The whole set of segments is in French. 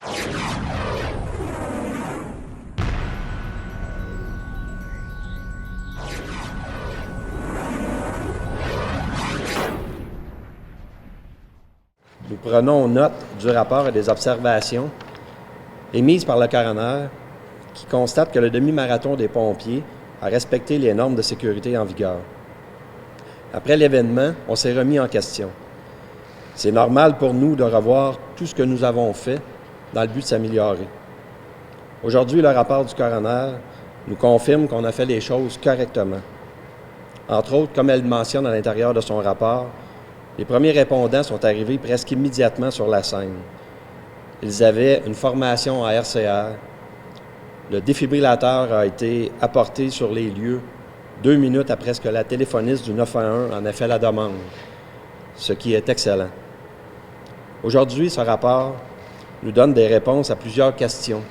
Nous prenons note du rapport et des observations émises par le coroner qui constate que le demi-marathon des pompiers a respecté les normes de sécurité en vigueur. Après l'événement, on s'est remis en question. C'est normal pour nous de revoir tout ce que nous avons fait dans le but de s'améliorer. Aujourd'hui, le rapport du coroner nous confirme qu'on a fait les choses correctement. Entre autres, comme elle mentionne à l'intérieur de son rapport, les premiers répondants sont arrivés presque immédiatement sur la scène. Ils avaient une formation à RCR. Le défibrillateur a été apporté sur les lieux 2 minutes après que la téléphoniste du 911 en ait fait la demande, ce qui est excellent. Aujourd'hui, ce rapport nous donne des réponses à plusieurs questions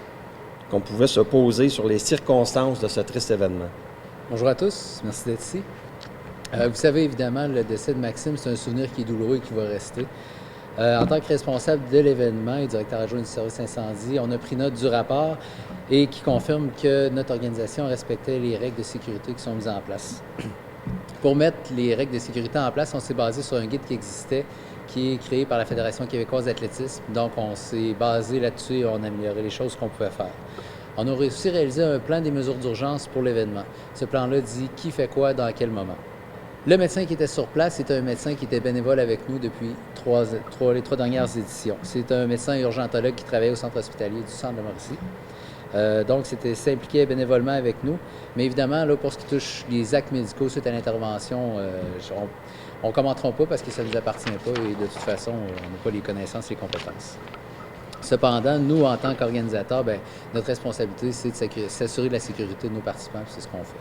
qu'on pouvait se poser sur les circonstances de ce triste événement. Bonjour à tous, merci d'être ici. Vous savez, évidemment, le décès de Maxime, c'est un souvenir qui est douloureux et qui va rester. En tant que responsable de l'événement et directeur adjoint du service incendie, on a pris note du rapport et qui confirme que notre organisation respectait les règles de sécurité qui sont mises en place. Pour mettre les règles de sécurité en place, on s'est basé sur un guide qui existait, qui est créé par la Fédération québécoise d'athlétisme. Donc, on s'est basé là-dessus et on a amélioré les choses qu'on pouvait faire. On a aussi réalisé un plan des mesures d'urgence pour l'événement. Ce plan-là dit qui fait quoi, dans quel moment. Le médecin qui était sur place était un médecin qui était bénévole avec nous depuis les 3 dernières éditions. C'est un médecin urgentologue qui travaillait au centre hospitalier du centre de Mauricie. Donc, s'impliquait bénévolement avec nous. Mais évidemment, là, pour ce qui touche les actes médicaux suite à l'intervention, on ne commenteront pas parce que ça ne nous appartient pas et de toute façon, on n'a pas les connaissances et les compétences. Cependant, nous, en tant qu'organisateurs, notre responsabilité, c'est de s'assurer de la sécurité de nos participants, c'est ce qu'on fait.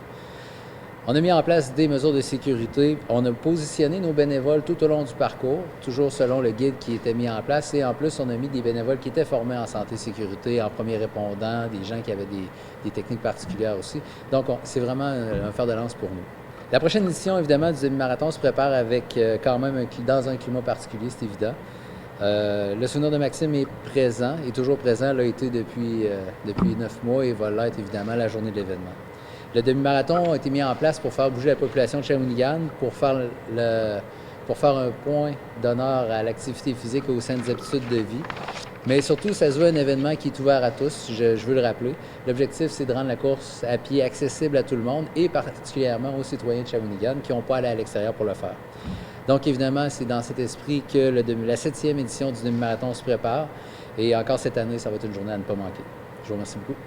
On a mis en place des mesures de sécurité. On a positionné nos bénévoles tout au long du parcours, toujours selon le guide qui était mis en place. Et en plus, on a mis des bénévoles qui étaient formés en santé et sécurité, en premiers répondants, des gens qui avaient des techniques particulières aussi. Donc, c'est vraiment un fer de lance pour nous. La prochaine édition, évidemment, du demi-marathon se prépare avec quand même dans un climat particulier, c'est évident. Le souvenir de Maxime est présent, est toujours présent, l'a été depuis 9 mois et va l'être évidemment la journée de l'événement. Le demi-marathon a été mis en place pour faire bouger la population de Shawinigan, pour faire un point d'honneur à l'activité physique et aux saines habitudes de vie. Mais surtout, ça se veut un événement qui est ouvert à tous, je veux le rappeler. L'objectif, c'est de rendre la course à pied accessible à tout le monde et particulièrement aux citoyens de Shawinigan qui n'ont pas à aller à l'extérieur pour le faire. Donc, évidemment, c'est dans cet esprit que la 7e édition du demi-marathon se prépare. Et encore cette année, ça va être une journée à ne pas manquer. Je vous remercie beaucoup.